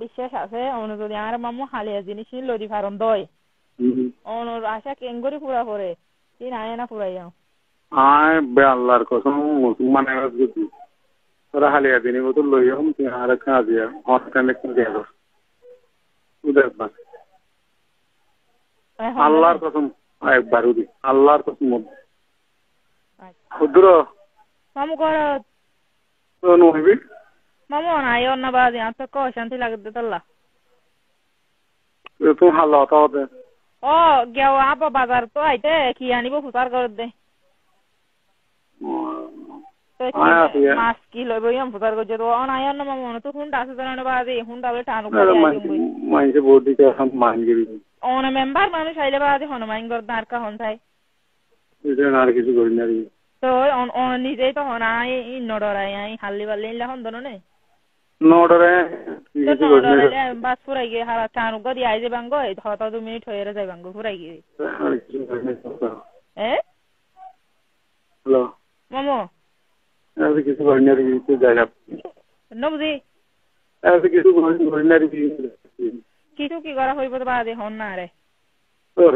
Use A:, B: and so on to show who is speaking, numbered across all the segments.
A: বিশ্বাস আছে অনু যদি আমার মামু হালিয়া জিনিস লদি ফারন দয় অনুর আশা কেঙ্গরি পুরা করে তিন আয় না পুরাইয়া
B: আয় বে আল্লাহর কসম মুসলমান এরাজ গেছি তোরা হালিয়া দিনি বোতল লইয়াম তুই আর একটা দিয়া হট কানেক্ট দিয়া দোস উদয় বাস আল্লাহর কসম একবার উদি আল্লাহর কসম উদ্র
A: মামু কর
B: তো নইবি
A: মামু নাই অন্য বাদি আর তো কো শান্তি লাগতে তল্লা
B: তো হাল্লা হতা হতে
A: ও গেও আপা বাজার তো আইতে কি আনিব ফুসার কর দে মাছ কি লইব ইয়াম ফুসার কর তো অনাই অন্য মামু তো হুন্ডা আছে জানা বাদি হুন্ডা বলে টানু করে আইবো
B: মাইছে বডি তে হাম মাইঙ্গিরি
A: অন মেম্বার মানুষ আইলে বাদি হনুমান গর দার কা হন থাই
B: এটা আর কিছু করি না
A: তো অন নিজেই তো হনাই নডরাই আই হাল্লি বাল্লি লা হন দনো নে
B: নডরে কিছু করি না
A: বাস পুরাই গে হারা টানু গদি আইজে বাঙ্গো হতা 2 মিনিট হইরে যাই বাঙ্গো পুরাই গে
B: হ্যালো
A: মামু
B: আর কিছু করি না তো যাইলা
A: নবজি
B: আর কিছু করি না
A: কিছু কি করা হইব তো বাদে হন না রে
B: তোর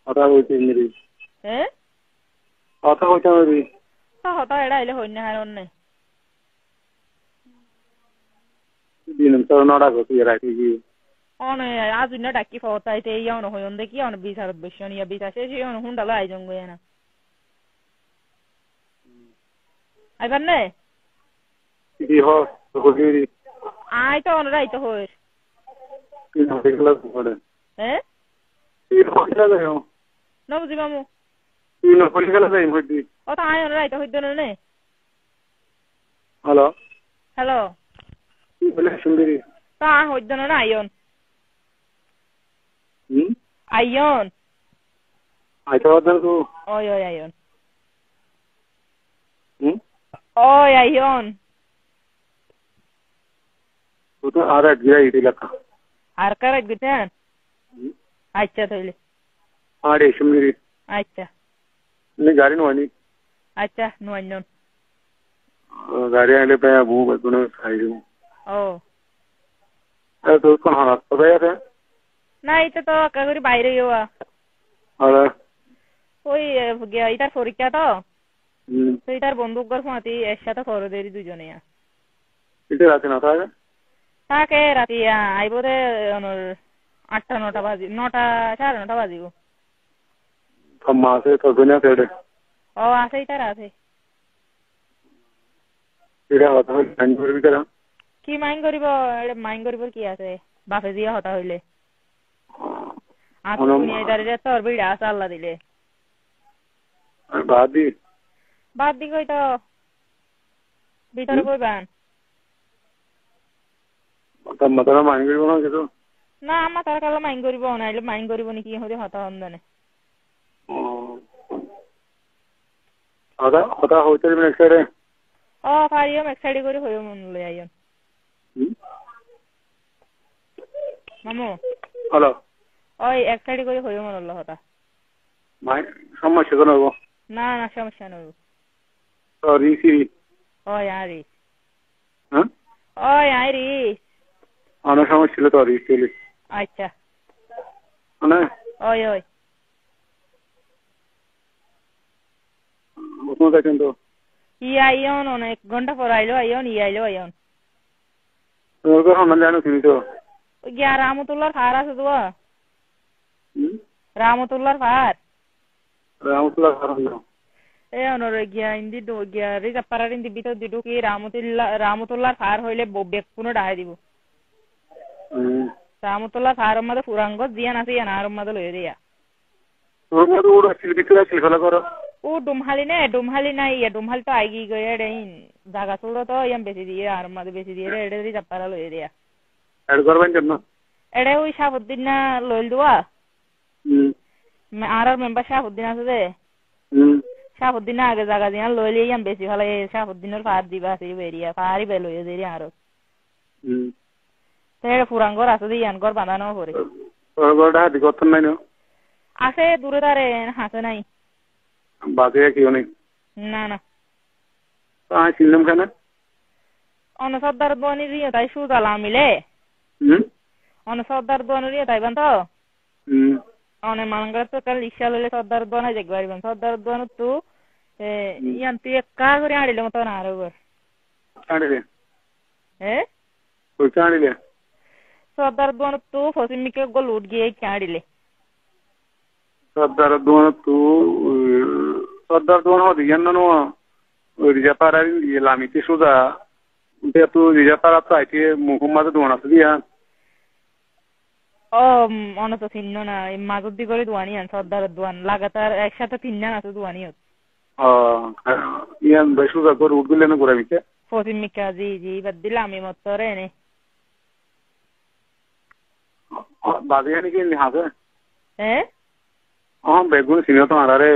B: কথা হইতে মিরি কথা হইতে মিরি
A: হতা এড়া আইলে হইন না হারন নে
B: দিন তো নড়া গতি রাখি কি
A: অন আজ না ডাকি ফতাইতে ইয়ানো হইন দেখি অন বিচারত বসন ইয়া বিচারে সে অন হুন্ডালা আইজং গয়া না আইবার নে
B: কি হ গগিরি
A: আই তো অন রাইতো হই
B: কি হইলা পড়ে কি হইলা দেও
A: নবজি মামু
B: কি হইলা দেই হইদি
A: ও তো আই অন রাইতো হইদন নে
B: হ্যালো
A: হ্যালো
B: কি বলে সুন্দরী
A: তা হইদন না আইন আইন
B: আইতো দন তো
A: ওই আইন ওই আইন
B: তো আর এক গিয়া ইদিলা
A: আর কার গিতেন আচ্ছা তাইলে
B: আরে সুন্দরী
A: আচ্ছা
B: নে গাড়ি ননি
A: আচ্ছা নন
B: গাড়ি আইলে পে বু বনো খাইলো
A: ও
B: তো কোন হালাত তো রে
A: না এটা তো কাগরি বাইরে যাওয়া
B: আরে
A: ওই এটার পরীক্ষা তো এটার বন্দুকগর ফাঁতি একসাথে করে দেরি দুজনে
B: এটা রাতে না
A: থাকে রাতি আইব রে 8টা 9টা বাজি 9টা 9:30 বাজিব
B: মাসে তো দুনিয়া তেড়ে
A: ও আছে এটার আছে
B: এটা হতা মাইন্ড করবি কেন
A: কি মাইন্ড করিব মাইন্ড করিব কি আছে বাপে দিয়া হতা হইলে আর দুনিয়া দাঁড়িয়ে তোর বিড়া আছে আল্লাহ দিলে বাদ দি কই তো ভিতরে কইবান
B: মাতারা মাইন্ড করিব না কিছু
A: না আমার তার কালে মাইন্ড করিব নাইলে মাইন্ড করিব নি কি হতে হতা হন্দনে
B: হতা হইতে নেক্সট সাইডে
A: ও পারিও এক সাইডে করে হইও মন লই আইন মামু
B: হ্যালো
A: ওই এক সাইডে করে হইও মন লহ হতা
B: মাই সমস্যা কোন হবো
A: না না সমস্যা নয়
B: তো রিসি
A: ওই আরি
B: হ্যাঁ
A: ওই আরি
B: অনেক সমস্যা ছিল তো রিসি
A: আচ্ছা
B: মানে
A: ওই ওই
B: ওখানে দেখেন তো
A: আইন অনেক ঘন্টা পর আইলো আইন
B: তোর কথা মানে জানো তুমি তো
A: ওই গিয়া রামতুল্লার ফার আছে তো রামতুল্লার ফার এ অনর গিয়া ইন্দি দো গিয়া রিজা পারার ইন্দি ভিতর দিডু কি রামতুল্লার ফার হইলে বেক কোনো ডাই দিব রামতুল্লার ফার মধ্যে পুরাঙ্গ জিয়ান আছে ইয়ান আর মধ্যে লই দিয়া
B: তোর মধ্যে ওরা সিলবিকলা সিলফলা করো
A: ও ডুমহালি নাই ডুমহালি তো আইগি গয়ে রেইন জায়গা চুলো তো ইয়াম বেশি দিয়ে আর মধ্যে বেশি দিয়ে এডে রিজা পারা লই দিয়া
B: এড করবেন জন্য
A: এডে ওই শাহবুদ্দিন না লইল দুয়া আর মেম্বার শাহবুদ্দিন আছে যে শাহবুদ্দিন আগে জায়গা দিয়া লইলে ইয়াম বেশি ভালো শাহবুদ্দিনের ফার দিবা আছে বেরিয়া ফারি বে লই দেরি আর তেরে পুরাঙ্গর আছে ইয়ান ঘর বানানো করে
B: ঘরটা হাতি করতেন নাই না
A: আছে দূরে তারে হাসে নাই
B: বাজে কি অনেক
A: না না
B: চিনলাম কেন
A: অন সর্দার দোয়ানি রিয়ে তাই সুদালা মিলে অন সর্দার দোয়ানি রিয়ে তাইবান তো অনে মানগার তো কাল রিক্সা লইলে সর্দার দোয়ানা যাইতে পারিবেন সর্দার দোয়ানো তো ইয়ান তুই একা করে আড়িলে মতো না আরো কর
B: আড়িলে
A: কই
B: আড়িলে
A: সর্দার দোয়ানো তো ফসিমিকে গোল উঠ গিয়ে আড়িলে
B: সর্দার দোয়ানো তো সর্দার দোয়ানো হদি ইয়ান নো রিজা পারার লামিতে সুদা উঠে তো রিজা পারা তো আইতে মুহাম্মদ দোয়ানা দিয়া
A: অন তো চিহ্ন না মাগুদ্দি করে দোয়ানি আন সর্দারের দোয়ান লাগাতার একসাথে তিনজন আছে দোয়ানি
B: ইয়ান বেসুদা করে উঠবিলে না করে মিকে
A: ফসিমিকা জি জি বাদ দিলাম আমি মতরে নে
B: বাদে নাকি হাসে বেগুন সিনিও তো আরে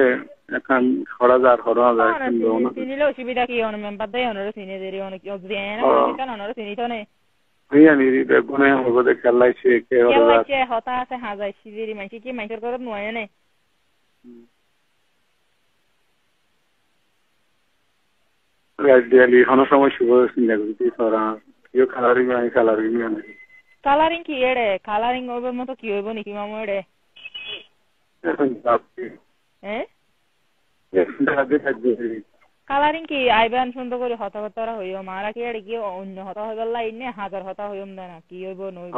B: এখন 6000
A: চিনিলে অসুবিধা কি অন মেম্বার দেয় অনরে চিনি দেরি অনেক অজরিয়ানা কেন অনরে চিনি তো নে
B: ইয়ানি বেগুনে হবে খেলাইছে
A: খেলাইছে হতা আছে হাজাই সিজিরি মাইছি কি মাইসর করত নয় নে
B: রাইডিয়ালি হন সময় শুভ চিন্তা করতে তোরা ইও কালারিং
A: কি এড়ে কালারিং ওর মতো কি হইব নাকি মামু এড়ে কালারিং কি আইবান সুন্দর করে হতা হতারা হইও মারা কি এড়ে কি অন্য হতা হইবার লাইন নে হাজার হতা হইম না কি হইব নইব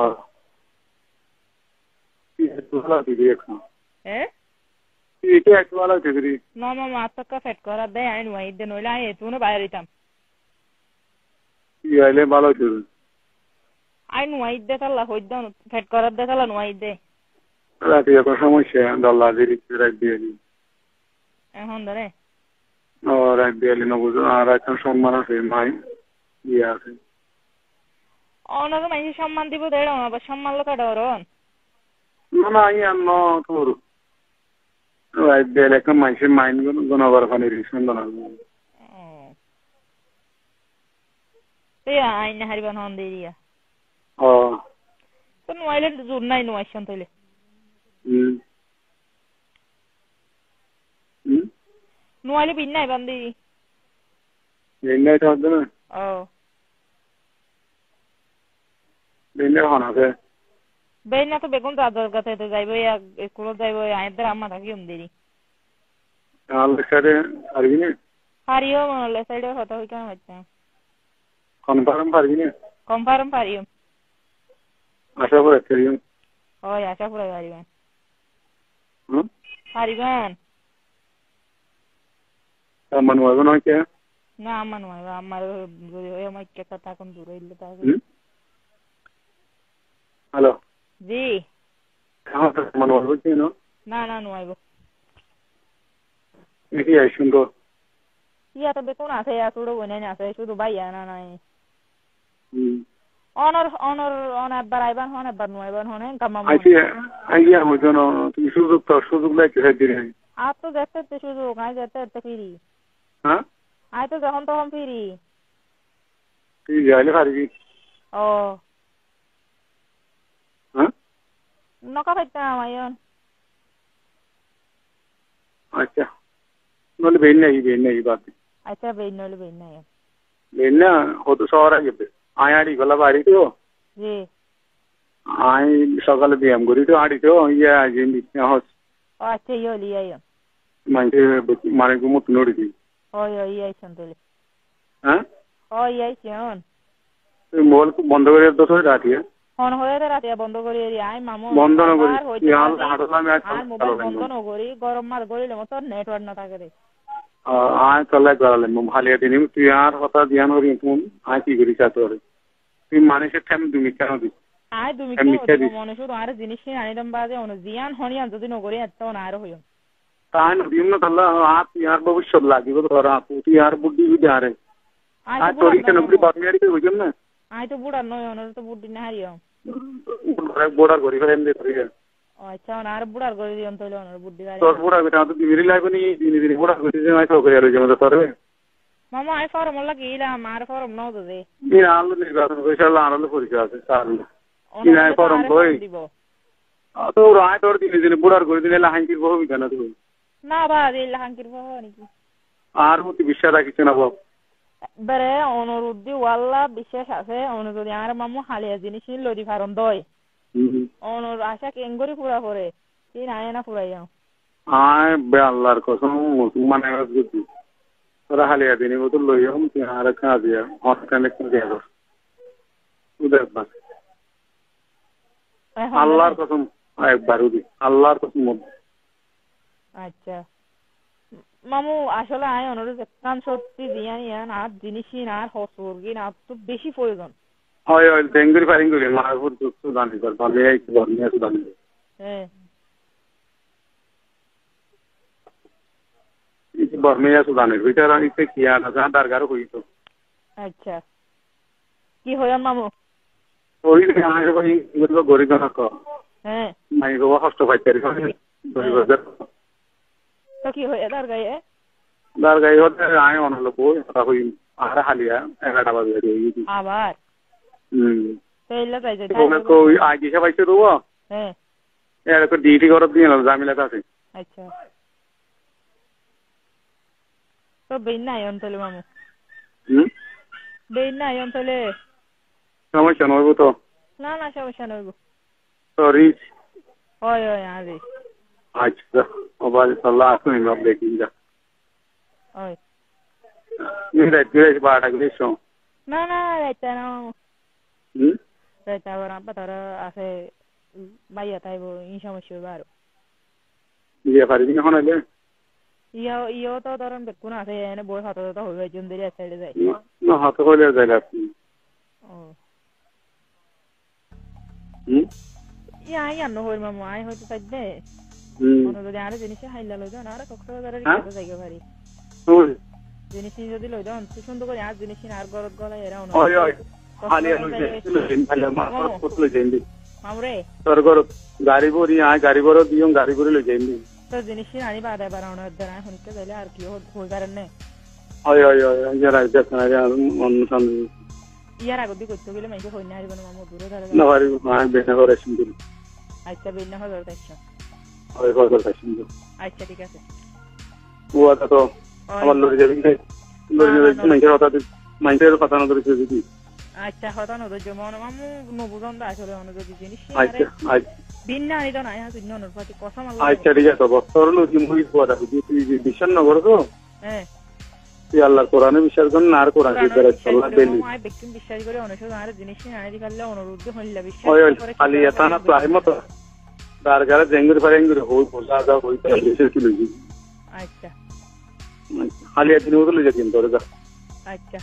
B: এটা একবালা দিদি
A: না মামা আতকা সেট করা দে আইন ওয়াই দে নইলা আই তুনো বাইরে দিতাম
B: কি আইলে ভালো দিদি
A: আইন ওয়াই দে তালা হইদান সেট করা দে তালা ওয়াই দে
B: রাতে এক সমস্যা ডলার দিরি রাত দিলি
A: এখন ধরে
B: রাত দিলি না বুঝো আর এখন সম্মান আছে মাই ইয়া আছে
A: অনর মাইছে সম্মান দিব দেড় আবার সম্মান লোকা ডরন
B: না না ইয়ান ন তোর রাত দিলে এখন মাইছে মাইন গনবার ফানি রিসন না
A: এই আইন হারিবান হন দেরিয়া তো নোয়াইলে জোর নাই নোয়াইছন তইলে নোয়াইলে বিন নাই বান্দি
B: বিন্নাই তো না বিন্না হন আছে
A: বেনা তো বেগুন দাদর কাছে তো যাইবো স্কুল যাইবো আইদের আম্মা থাকি দেরি
B: তাহলে সারে পারবি না
A: পারিও মনে সাইডে কথা হই কেন হচ্ছে
B: কনফার্ম পারবি না
A: কনফার্ম পারিও
B: আশা করে করিও
A: ওই আশা করে পারিবেন পারিবেন
B: আমার নয় নয় কে
A: না আমার নয় আমার আমার কে কথা কোন দূর হইলে তা
B: হ্যালো
A: জি
B: আমার মনে হচ্ছে
A: না না নয়ব
B: কি আই সুন্দর
A: ইয়া তো বেকুন আছে আসুড়ো বনে আছে শুধু বাইয়া না নাই অনর অনর অনার বারাইবান হন বার নয়বান হনে গাম্মা
B: আইয়া হইতো তুমি সুযোগ লাইতে দিই
A: আর তো দেখতে সুযোগ আই যেতে ফিরি
B: হ্যাঁ
A: আই তো যখন তখন ফিরি
B: তুই যাইলে পারবি হ্যাঁ
A: নকা পাইতাম আইন
B: আচ্ছা নলে বেন নাই বাদ
A: আচ্ছা বেন নলে বেন নাই
B: বেন না হতো শহর আগে আয়াড়ি গলা বাড়ি তো
A: জি
B: আই সকালে ব্যায়াম করি তো আড়ি তো ইয়া জিম দিতে হস
A: আচ্ছা ইলি আইন
B: মানে মানে গুমত নড়ি
A: ওই আইছন তলে
B: হ্যাঁ
A: ওই আইছন
B: মোবাইল বন্ধ করে দছ রাতে
A: ফোন হয়ে রাতে বন্ধ করে আই মামু
B: বন্ধ না করি
A: আর মোবাইল বন্ধ না করি গরম মার করিলে মত নেটওয়ার্ক না থাকে রে
B: আয় চলে গড়ালে ভালিয়া দিন তুই আর হতা ধ্যান করি তুমি আয় কি করি চাতো রে তুই মানুষের ঠাম তুমি কেন দিস
A: আয় তুমি মনে শুধু আর জিনিস আনিলাম বাজে অনু জিয়ান হনিয়া যদি নগরি এত না আর হইম
B: তাই দিম না তাহলে হাত ইয়ার ভবিষ্যৎ লাগিব ধরা তুই আর বুদ্ধি বিদে আরে আয় তোরি কেন বুড়ি বামিয়ারি কই বুঝম না
A: আয় তো বুড়া নয় অনর তো বুদ্ধি না হারিও
B: বুড়ার করি ফেলেন দে তুই
A: আচ্ছা আর বুড়ার করে দিন তাহলে অনর বুদ্ধি হারি
B: তোর বুড়া বেটা তো দিবিরি লাগবে নি দিন বুড়া করে যে আই তো করে আর যে তোরে
A: মামা আই ফর্ম লাগিলা আমার ফর্ম নাও তো দে
B: নি আলো নির্বাচন কইছাল আলো পরিচয় আছে তার কি নাই ফর্ম কই তো রায় তোর দিন বুড়ার করে দিলে লাহাঙ্কির বহু বিজ্ঞান তুই
A: না বা এই লাহাঙ্কির বহু নাকি
B: আর মতি বিশ্বাস রাখিছ না বাপ
A: বেরে অনুরোধ দি ওয়াল্লা বিশেষ আছে অনুরোধ আর মামু হালিয়া জিনিস লদি ফারম দই অনুর আশা কেঙ্গরি পুরা করে তিন আয় না পুরাইয়া
B: আয় বে আল্লাহর কসম মুসলমান এরাজ গতি তোরা হালিয়া দিনই বোতল লইয়াম তুই আর খা দিয়া হট কানেকশন দিয়া দর উদর বাস আল্লাহর কসম একবার উদি আল্লাহর কসম
A: আচ্ছা মামু আসলে আয় অনুরোধ কান সত্যি দিয়া ইয়ান আর জিনিসই না আর হসুরগি না তো বেশি প্রয়োজন
B: হয় হয় ডেঙ্গুরি ফারিঙ্গুরি মারপুর তো জানি কর ভালো এই গরমিয়া তো জানি
A: হ্যাঁ
B: গরমিয়া তো জানি ভিতর আইতে কি আর না দরকার হইতো
A: আচ্ছা কি হইয়া মামু
B: ওই আয় ভাই এগুলো গরিব না কো
A: হ্যাঁ
B: নাই গো কষ্ট পাইতে গরিব
A: তো কি হইয়া
B: দরগাই হতে আয় অনলো বই ওটা হই আর হালিয়া 11টা বাজে হই
A: আবার তেইলা যাই যাই
B: ওনা কো আগে সবাই তো রো
A: হ্যাঁ
B: এর কো ডিটি করব দিন জামিলা আছে
A: আচ্ছা তো বেইনা অন্তলে মামু বেইনা অন্তলে
B: সমস্যা নইব তো
A: না না সমস্যা নইব
B: সরি
A: হয় হয় আরে
B: আচ্ছা ওবাল সাল্লাহ আসুন সব দেখি যা
A: হয়
B: নিরে দিরে বাড়া গেছো
A: না না রাইতা না রাইতা আবার আব্বা তারা আছে বাইয়া তাইবো এই সমস্যা বারো
B: ইয়ে পারি না হনালে
A: ইয়ো তো ধরুন বেকুন আছে এনে বই হাতে তো হইবে জুন্দিরি সাইডে যাই
B: না হাতে হইলে যাইলা
A: ও ইয়া ইয়া ন হইর মামু আই হইতে সাইডে মনে যদি আরে জিনিস হাইলা লই দাও আর কক্সবাজারের কি জায়গা ভারি জিনিস যদি লই দাও তুই সুন্দর করে আর জিনিস আর গরত গলা এরা না
B: ওই ওই হালিয়া লই ভালো মার কত লই যাইবি
A: মামরে
B: তোর গর গাড়ি বরি আয় গাড়ি বড় দিও গাড়ি বরি লই যাইবি
A: তো জিনিস আনি বাদে বারাউনার দ্বারা হনিতে যাইলে আর কি হই পারেন না
B: ওই ওই ওই যারা দেখনা আর অনুষ্ঠান
A: ইয়ার আগদি কইতে গেলে মাইকে হই না আইব না মামু দূরে ধরে
B: না পারি আয় বেনা করে শুনবি
A: আচ্ছা বেনা হলো তাইছো
B: ওই কথা শুনবি
A: আচ্ছা ঠিক আছে
B: ওটা তো আমার লরি যাবি লরি যাবি মাইন্ডের কথা না ধরে দিদি
A: আচ্ছা হতা না ধরে মন মামু নবুজন দা আসলে অনুযোগী জিনিস
B: আচ্ছা আচ্ছা
A: ভিন্ন আনি তো নাই হ্যাঁ নর প্রতি কসম আল্লাহ
B: আচ্ছা ঠিক আছে বস্তর লজি মুই কোয়া দিদি তুই বিশ্বাস না করো তো
A: হ্যাঁ
B: তুই আল্লাহর কোরআনে বিশ্বাস কর না আর কোরআন ভিতরে আল্লাহ দেলি
A: আমি ব্যক্তি বিশ্বাস করে অনুশোধ আর জিনিস আনি দিলে অনুরোধ হইলা বিশ্বাস
B: করে খালি এটা না প্রায় মত দারগারে জেঙ্গুর ফারেঙ্গুর হই বলা যা হই তো দেশের কি লজি
A: আচ্ছা
B: খালি দিন ওগুলো লজি কিন্তু তোরে যা
A: আচ্ছা